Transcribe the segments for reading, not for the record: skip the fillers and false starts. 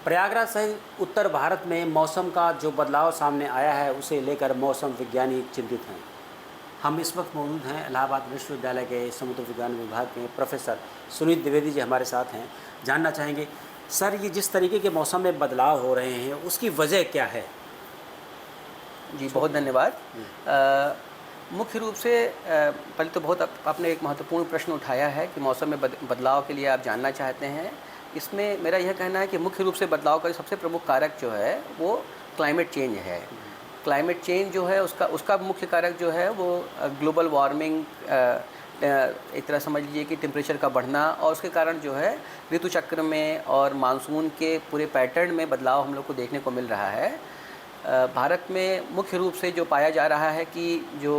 प्रयागराज सहित उत्तर भारत में मौसम का जो बदलाव सामने आया है उसे लेकर मौसम विज्ञानी चिंतित हैं। हम इस वक्त मौजूद हैं इलाहाबाद विश्वविद्यालय के समुद्र विज्ञान विभाग के प्रोफेसर सुनीत द्विवेदी जी हमारे साथ हैं। जानना चाहेंगे सर, ये जिस तरीके के मौसम में बदलाव हो रहे हैं उसकी वजह क्या है? जी बहुत धन्यवाद। मुख्य रूप से पहले तो बहुत आपने एक महत्वपूर्ण प्रश्न उठाया है कि मौसम में बदलाव के लिए आप जानना चाहते हैं। इसमें मेरा यह कहना है कि मुख्य रूप से बदलाव का सबसे प्रमुख कारक जो है वो क्लाइमेट चेंज है। क्लाइमेट चेंज जो है उसका मुख्य कारक जो है वो ग्लोबल वार्मिंग, एक तरह समझ लीजिए कि टेम्परेचर का बढ़ना, और उसके कारण जो है ऋतु चक्र में और मानसून के पूरे पैटर्न में बदलाव हम लोग को देखने को मिल रहा है। भारत में मुख्य रूप से जो पाया जा रहा है कि जो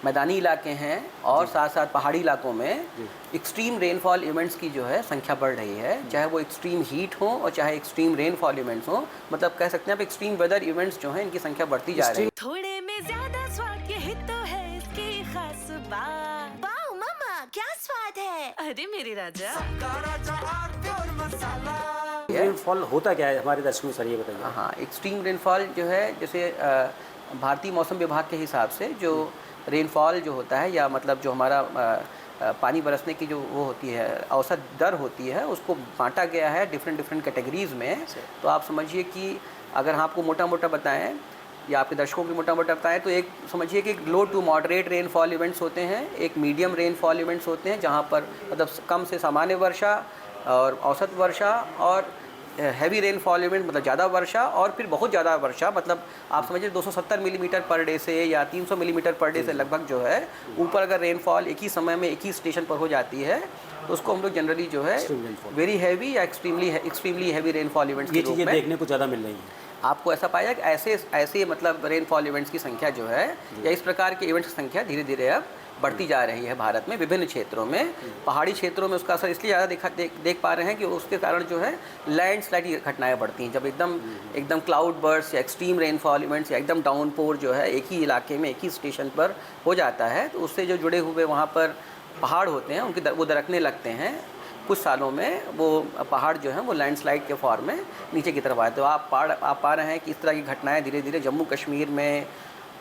मैदानी इलाके हैं और साथ साथ पहाड़ी इलाकों में एक्सट्रीम रेनफॉल इवेंट्स की जो है संख्या बढ़ रही है, चाहे वो एक्सट्रीम हीट हो और चाहे एक्सट्रीम रेनफॉल इवेंट्स हो। मतलब कह सकते हैं आप एक्सट्रीम वेदर इवेंट्स जो हैं इनकी संख्या बढ़ती जा रही है। थोड़े में ज्यादा स्वाद यही तो है इसकी खास बात। वाओ मम्मा, क्या स्वाद है! अरे मेरे राजा, रेनफॉल होता क्या है हमारे दर्शकों सर, ये बताइए। हाँ, एक्सट्रीम रेनफॉल जो है, जैसे भारतीय मौसम विभाग के हिसाब से जो रेनफॉल जो होता है, या मतलब जो हमारा पानी बरसने की जो वो होती है औसत दर होती है, उसको बांटा गया है डिफरेंट कैटेगरीज़ में। तो आप समझिए कि अगर हम आपको मोटा मोटा बताएं या आपके दर्शकों को मोटा मोटा बताएं तो एक समझिए कि लो टू मॉडरेट रेनफॉल इवेंट्स होते हैं, एक मीडियम रेनफॉल इवेंट्स होते हैं जहाँ पर मतलब कम से सामान्य वर्षा और औसत वर्षा, और हैवी रेनफॉल इवेंट मतलब ज़्यादा वर्षा, और फिर बहुत ज़्यादा वर्षा मतलब आप समझिए 270 मिलीमीटर पर डे से या 300 मिलीमीटर पर डे से लगभग जो है ऊपर अगर रेनफॉल एक ही समय में एक ही स्टेशन पर हो जाती है तो उसको हम लोग जनरली जो है वेरी हैवी या एक्सट्रीमली हैवी रेनफॉल इवेंट्स के रूप में देखने को ज़्यादा मिल रही है। आपको ऐसा पाया कि ऐसे मतलब रेनफॉल इवेंट्स की संख्या जो है या इस प्रकार के इवेंट्स की संख्या धीरे धीरे अब बढ़ती जा रही है भारत में विभिन्न क्षेत्रों में। पहाड़ी क्षेत्रों में उसका असर इसलिए ज़्यादा देख पा रहे हैं कि उसके कारण जो है लैंडस्लाइड घटनाएं बढ़ती हैं। जब एकदम क्लाउड बर्स्ट या एक्सट्रीम रेनफॉल इवेंट्स या एकदम डाउनपोर जो है एक ही इलाके में एक ही स्टेशन पर हो जाता है तो उससे जो जुड़े हुए वहाँ पर पहाड़ होते हैं उनकी वो दरकने लगते हैं। कुछ सालों में वो पहाड़ जो हैं वो लैंडस्लाइड के फॉर्म में नीचे की तरफ आए। तो आप पा रहे हैं कि इस तरह की घटनाएं धीरे धीरे जम्मू कश्मीर में,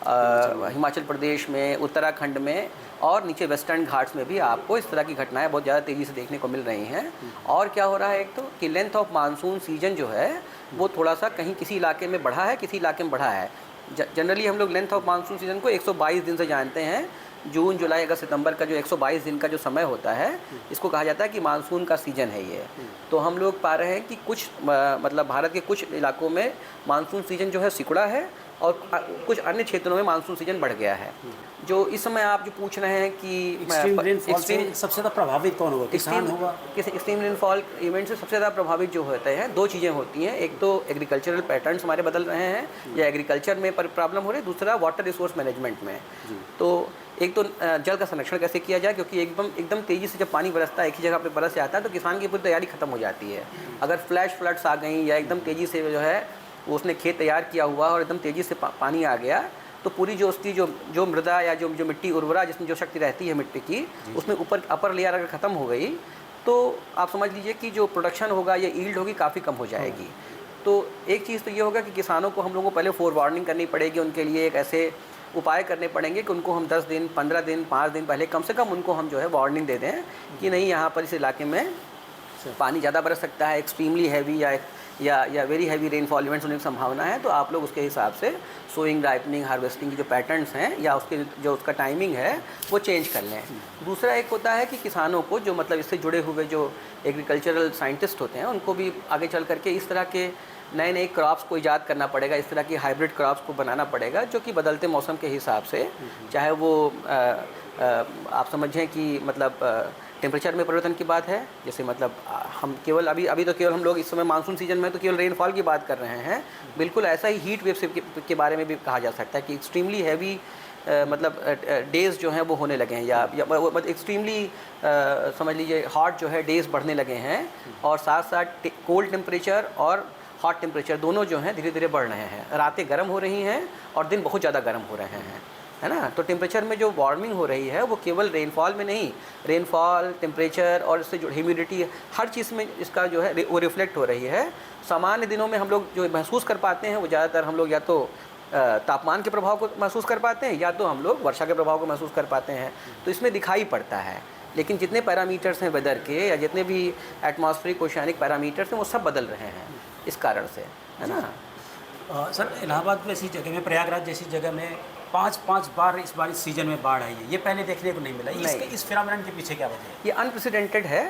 हिमाचल प्रदेश में, उत्तराखंड में और नीचे वेस्टर्न घाट्स में भी आपको इस तरह की घटनाएं बहुत ज़्यादा तेज़ी से देखने को मिल रही हैं। और क्या हो रहा है, एक तो कि लेंथ ऑफ मानसून सीजन जो है वो थोड़ा सा कहीं किसी इलाके में बढ़ा है, किसी इलाके में बढ़ा है। जनरली हम लोग लेंथ ऑफ मानसून सीजन को 122 दिन से जानते हैं। जून, जुलाई, अगस्त, सितंबर का जो 122 दिन का जो समय होता है इसको कहा जाता है कि मानसून का सीज़न है ये। तो हम लोग पा रहे हैं कि कुछ मतलब भारत के कुछ इलाकों में मानसून सीजन जो है सिकुड़ा है और कुछ अन्य क्षेत्रों में मानसून सीजन बढ़ गया है। जो इस समय आप जो पूछ रहे हैं कि एक्सट्रीम सबसे ज़्यादा प्रभावित कौन होगा, किसान होगा? एक्सट्रीम रेनफॉल इवेंट से सबसे ज़्यादा प्रभावित जो होते हैं दो चीज़ें होती हैं। एक तो एग्रीकल्चरल पैटर्न्स हमारे बदल रहे हैं या एग्रीकल्चर में प्रॉब्लम हो रही है, दूसरा वाटर रिसोर्स मैनेजमेंट में। तो एक तो जल का संरक्षण कैसे किया जाए, क्योंकि एकदम तेज़ी से जब पानी बरसता है एक ही जगह पे बरस जाता है तो किसान की पूरी तैयारी खत्म हो जाती है। अगर फ्लैश फ्लड्स आ गई या एकदम तेज़ी से जो है वो उसने खेत तैयार किया हुआ और एकदम तेज़ी से पानी आ गया तो पूरी जो उसकी जो मृदा या जो मिट्टी उर्वरा जिसमें जो शक्ति रहती है मिट्टी की उसमें अपर लेयर अगर ख़त्म हो गई तो आप समझ लीजिए कि जो प्रोडक्शन होगा या ईल्ड होगी काफ़ी कम हो जाएगी। तो एक चीज़ तो ये होगा कि किसानों को हम लोगों को पहले फोर वार्निंग करनी पड़ेगी, उनके लिए एक ऐसे उपाय करने पड़ेंगे कि उनको हम 10 दिन, 15 दिन, 5 दिन पहले कम से कम उनको हम जो है वार्निंग दे दें कि नहीं, यहाँ पर इस इलाके में पानी ज़्यादा बरस सकता है, एक्सट्रीमली हैवी या वेरी हैवी रेनफॉल इवेंट्स होने की संभावना है। तो आप लोग उसके हिसाब से सोइंग, राइपनिंग, हार्वेस्टिंग की जो पैटर्न्स हैं या उसका टाइमिंग है वो चेंज कर लें। दूसरा एक होता है कि किसानों को जो मतलब इससे जुड़े हुए जो एग्रीकल्चरल साइंटिस्ट होते हैं उनको भी आगे चल करके इस तरह के नए क्रॉप्स को ईजाद करना पड़ेगा, इस तरह की हाइब्रिड क्रॉप्स को बनाना पड़ेगा जो कि बदलते मौसम के हिसाब से, चाहे वो आप समझें कि मतलब टेम्परेचर में परिवर्तन की बात है, जैसे मतलब हम केवल अभी तो केवल हम लोग इस समय मानसून सीजन में तो केवल रेनफॉल की बात कर रहे हैं। बिल्कुल ऐसा ही हीट वेव के बारे में भी कहा जा सकता है कि एक्सट्रीमली हैवी मतलब डेज़ जो हैं वो होने लगे हैं या एक्सट्रीमली समझ लीजिए हॉट जो है डेज़ बढ़ने लगे हैं, और साथ साथ कोल्ड टेम्परेचर और हॉट टेम्परेचर दोनों जो हैं धीरे धीरे बढ़ रहे हैं। रातें गर्म हो रही हैं और दिन बहुत ज़्यादा गर्म हो रहे हैं। है ना। तो टेम्परेचर में जो वार्मिंग हो रही है वो केवल रेनफॉल में नहीं, रेनफॉल, टेम्परेचर और इससे जो ह्यूमिडिटी, हर चीज़ में इसका जो है वो रिफ्लेक्ट हो रही है। सामान्य दिनों में हम लोग जो महसूस कर पाते हैं वो ज़्यादातर हम लोग या तो तापमान के प्रभाव को महसूस कर पाते हैं या तो हम लोग वर्षा के प्रभाव को महसूस कर पाते हैं, तो इसमें दिखाई पड़ता है। लेकिन जितने पैरामीटर्स हैं वेदर के या जितने भी एटमॉस्फेरिक ओशियानिक पैरामीटर्स हैं वो सब बदल रहे हैं इस कारण से, है ना। सर इलाहाबाद जैसी जगह में, प्रयागराज जैसी जगह में 5 बार इस बार इस सीजन में बाढ़ आई है, ये पहले देखने को नहीं मिला। इस फिनोमेनन के पीछे क्या वजह है? ये अनप्रेसिडेंटेड है।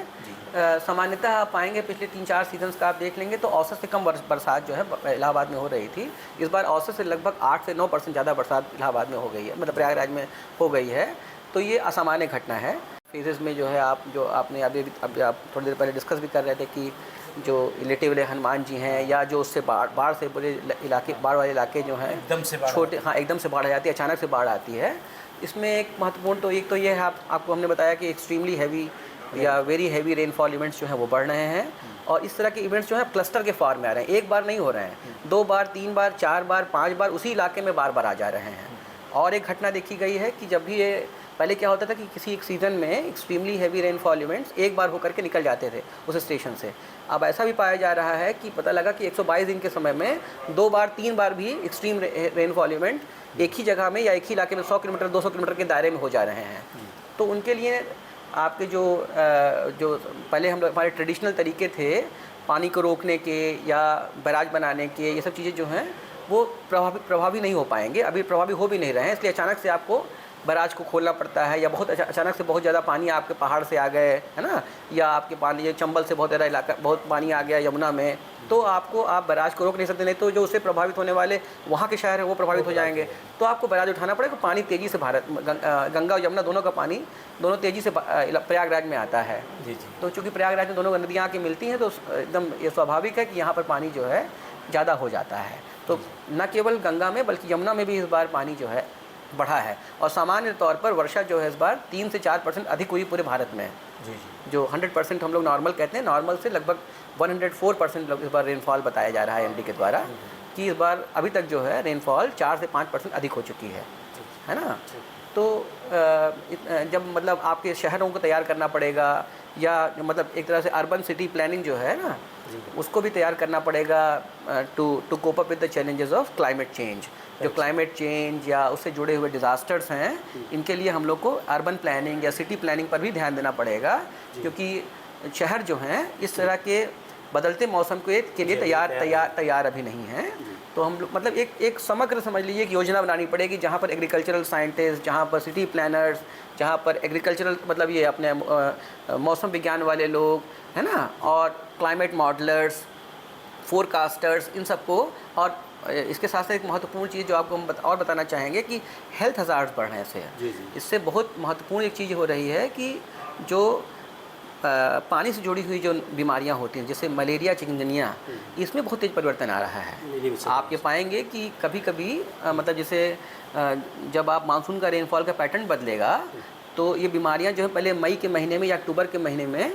सामान्यतः आप पाएंगे पिछले 3-4 सीजन्स का आप देख लेंगे तो औसत से कम बरसात जो है इलाहाबाद में हो रही थी। इस बार औसत से लगभग 8 से 9% ज़्यादा बरसात इलाहाबाद में हो गई है, मतलब प्रयागराज में हो गई है। तो ये असामान्य घटना है। फेजेस में जो है आपने अभी आप थोड़ी देर पहले डिस्कस भी कर रहे थे कि जो लेटे वाले हनुमान जी हैं या जो उससे बाढ़ से पूरे इलाके, बाढ़ वाले इलाके जो हैं एकदम से छोटे, हाँ एकदम से बाढ़ आ जाती है, अचानक से बाढ़ आती है। इसमें एक महत्वपूर्ण तो एक तो ये है, आपको हमने बताया कि एक्सट्रीमली हैवी या वेरी हैवी रेनफॉल इवेंट्स जो हैं वो बढ़ रहे हैं और इस तरह के इवेंट्स जो हैं क्लस्टर के फॉर्म में आ रहे हैं। एक बार नहीं हो रहे हैं, 2 बार, 3 बार, 4 बार, 5 बार उसी इलाके में बार बार आ जा रहे हैं। और एक घटना देखी गई है कि जब भी ये पहले क्या होता था कि किसी एक सीज़न में एक्सट्रीमली हैवी रेनफॉल इवेंट्स एक बार होकर के निकल जाते थे उस स्टेशन से। अब ऐसा भी पाया जा रहा है कि पता लगा कि 122 दिन के समय में 2 बार 3 बार भी एक्सट्रीम रेनफॉल इवेंट एक ही जगह में या एक ही इलाके में 100 किलोमीटर 200 किलोमीटर के दायरे में हो जा रहे हैं। तो उनके लिए आपके जो पहले हमारे ट्रेडिशनल तरीके थे पानी को रोकने के या बैराज बनाने के, ये सब चीज़ें जो हैं वो प्रभावी नहीं हो पाएंगे, अभी प्रभावी हो भी नहीं रहे हैं। इसलिए अचानक से आपको बैराज को खोलना पड़ता है या बहुत अचानक से बहुत ज़्यादा पानी आपके पहाड़ से आ गए, है ना, या आपके पानी ये चंबल से बहुत ज़्यादा इलाका बहुत पानी आ गया यमुना में, तो आप बैराज को रोक नहीं सकते, नहीं तो जो उससे प्रभावित होने वाले वहाँ के शहर हैं वो प्रभावित हो जाएंगे। तो आपको बैराज उठाना पड़ेगा। पानी तेज़ी से गंगा और यमुना दोनों का पानी दोनों तेज़ी से प्रयागराज में आता है। तो चूँकि प्रयागराज में दोनों नदियाँ आके मिलती हैं तो एकदम ये स्वाभाविक है कि यहाँ पर पानी जो है ज़्यादा हो जाता है। तो न केवल गंगा में बल्कि यमुना में भी इस बार पानी जो है बढ़ा है और सामान्य तौर पर वर्षा जो है इस बार 3 से 4% अधिक हुई पूरे भारत में। जो 100% हम लोग नॉर्मल कहते हैं, नॉर्मल से लगभग 104% इस बार रेनफॉल बताया जा रहा है एमडी के द्वारा कि इस बार अभी तक जो है रेनफॉल 4 से 5% अधिक हो चुकी है ना। तो जब मतलब आपके शहरों को तैयार करना पड़ेगा या मतलब एक तरह से अर्बन सिटी प्लानिंग जो है ना उसको भी तैयार करना पड़ेगा to cope up with the challenges of climate change. जो क्लाइमेट चेंज या उससे जुड़े हुए डिज़ास्टर्स हैं, इनके लिए हम लोग को अर्बन प्लानिंग या सिटी प्लानिंग पर भी ध्यान देना पड़ेगा, क्योंकि शहर जो हैं इस तरह के बदलते मौसम के लिए तैयार अभी नहीं हैं। तो हम लोग मतलब एक समग्र समझ लीजिए कि योजना बनानी पड़ेगी जहाँ पर एग्रीकल्चरल साइंटिस्ट, जहाँ पर सिटी प्लानर्स, जहाँ पर एग्रीकल्चरल मतलब ये अपने मौसम विज्ञान वाले लोग, है ना, और क्लाइमेट मॉडलर्स, फोरकास्टर्स, इन सबको। और इसके साथ साथ एक महत्वपूर्ण चीज़ जो आपको हम और बताना चाहेंगे कि हेल्थ हज़ार्ड्स बढ़ रहे हैं इससे बहुत महत्वपूर्ण एक चीज़ हो रही है कि जो पानी से जुड़ी हुई जो बीमारियां होती हैं जैसे मलेरिया, चिकनगुनिया, इसमें बहुत तेज़ परिवर्तन आ रहा है। आप ये पाएंगे कि कभी कभी मतलब जैसे जब आप मानसून का रेनफॉल का पैटर्न बदलेगा तो ये बीमारियां जो है पहले मई के महीने में या अक्टूबर के महीने में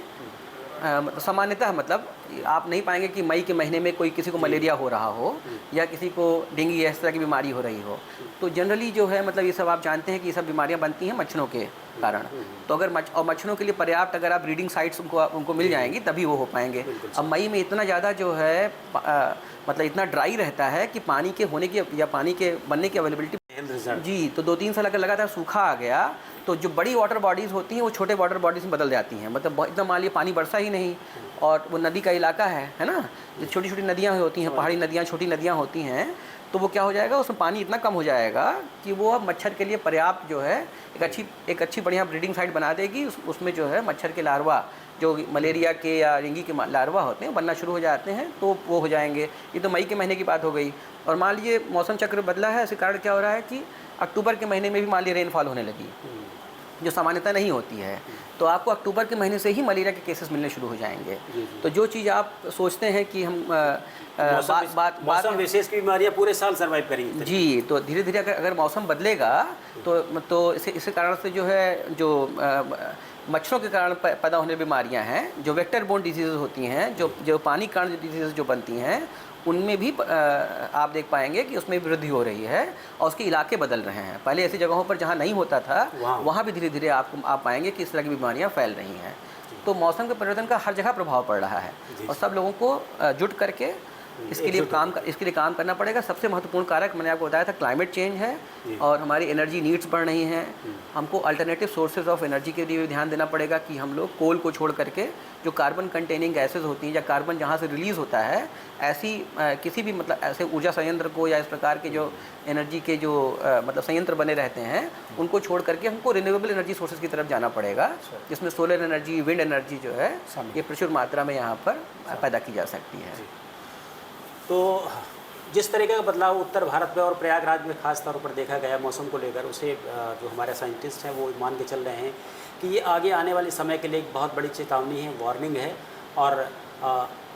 सामान्यतः मतलब आप नहीं पाएंगे कि मई के महीने में कोई किसी को मलेरिया हो रहा हो या किसी को डेंगू या इस तरह की बीमारी हो रही हो। तो जनरली जो है मतलब ये सब आप जानते हैं कि ये सब बीमारियां बनती हैं मच्छरों के कारण। तो अगर मच्छरों के लिए पर्याप्त अगर आप ब्रीडिंग साइट्स उनको मिल जाएंगी तभी वो हो पाएंगे। अब मई में इतना ज़्यादा जो है मतलब इतना ड्राई रहता है कि पानी के होने की या पानी के बनने की अवेलेबिलिटी जी, तो 2-3 साल अगर लगातार सूखा आ गया तो जो बड़ी वाटर बॉडीज़ होती हैं वो छोटे वाटर बॉडीज़ में बदल जाती हैं। मतलब एकदम मान लीजिए पानी बरसा ही नहीं और वो नदी का इलाका है ना, जो छोटी छोटी नदियाँ होती हैं, पहाड़ी नदियाँ, छोटी नदियाँ होती हैं, तो वो क्या हो जाएगा, उसमें पानी इतना कम हो जाएगा कि वो अब मच्छर के लिए पर्याप्त जो है एक अच्छी बढ़िया ब्रीडिंग साइट बना देगी। उसमें जो है मच्छर के लार्वा जो मलेरिया के या डेंगू के लार्वा होते हैं बनना शुरू हो जाते हैं, तो वो हो जाएंगे। ये तो मई के महीने की बात हो गई। और मान लीजिए मौसम चक्र बदला है, इसके कारण क्या हो रहा है कि अक्टूबर के महीने में भी मान लीजिए रेनफॉल होने लगी जो सामान्यतः नहीं होती है, तो आपको अक्टूबर के महीने से ही मलेरिया के केसेस मिलने शुरू हो जाएंगे। तो जो चीज़ आप सोचते हैं कि हम मौसम विशेष की बीमारियां पूरे साल सर्वाइव करेंगी जी, तो धीरे धीरे अगर मौसम बदलेगा तो इसके कारण से जो है जो मच्छरों के कारण पैदा होने बीमारियां हैं, जो वेक्टर बोर्न डिजीज़ होती हैं, जो पानी कारण डिजीज़ जो बनती हैं, उनमें भी आप देख पाएंगे कि उसमें भी वृद्धि हो रही है और उसके इलाके बदल रहे हैं। पहले ऐसी जगहों पर जहाँ नहीं होता था वहाँ भी धीरे धीरे आप पाएंगे कि इस तरह की बीमारियाँ फैल रही हैं। तो मौसम के परिवर्तन का हर जगह प्रभाव पड़ रहा है और सब लोगों को जुट करके इसके लिए काम करना पड़ेगा। सबसे महत्वपूर्ण कारक मैंने आपको बताया था क्लाइमेट चेंज है और हमारी एनर्जी नीड्स बढ़ रही हैं। हमको अल्टरनेटिव सोर्सेज ऑफ एनर्जी के लिए भी ध्यान देना पड़ेगा कि हम लोग कोल को छोड़ करके जो कार्बन कंटेनिंग गैसेज होती हैं या कार्बन जहाँ से रिलीज़ होता है, ऐसी किसी भी मतलब ऐसे ऊर्जा संयंत्र को या इस प्रकार के जो एनर्जी के जो मतलब संयंत्र बने रहते हैं उनको छोड़ करके हमको रिन्यूएबल एनर्जी सोर्सेज की तरफ जाना पड़ेगा, जिसमें सोलर एनर्जी, विंड एनर्जी जो है ये प्रचुर मात्रा में यहाँ पर पैदा की जा सकती है। तो जिस तरीके का बदलाव उत्तर भारत में और प्रयागराज में खास तौर पर देखा गया मौसम को लेकर, उसे जो हमारे साइंटिस्ट हैं वो मान के चल रहे हैं कि ये आगे आने वाले समय के लिए एक बहुत बड़ी चेतावनी है, वार्निंग है। और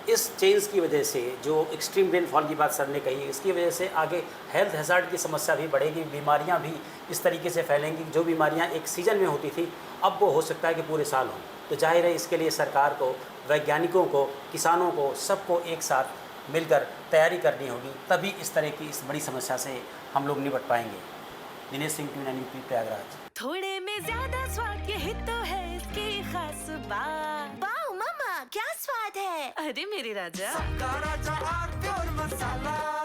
इस चेंज की वजह से जो एक्सट्रीम रेनफॉल की बात सर ने कही, इसकी वजह से आगे हेल्थ हैज़ार्ड की समस्या भी बढ़ेगी, बीमारियां भी इस तरीके से फैलेंगी। जो बीमारियां एक सीज़न में होती थी अब वो हो सकता है कि पूरे साल हों। तो जाहिर है इसके लिए सरकार को, वैज्ञानिकों को, किसानों को, सबको एक साथ मिलकर तैयारी करनी होगी, तभी इस तरह की इस बड़ी समस्या से हम लोग निपट पाएंगे। दिनेश सिंह, टीवी प्रयागराज। थोड़े में ज्यादा स्वाद, यही तो है इसकी खास बात। वाओ मम्मा क्या स्वाद है, अरे मेरे राजा। सबका राजा आरती और मसाला।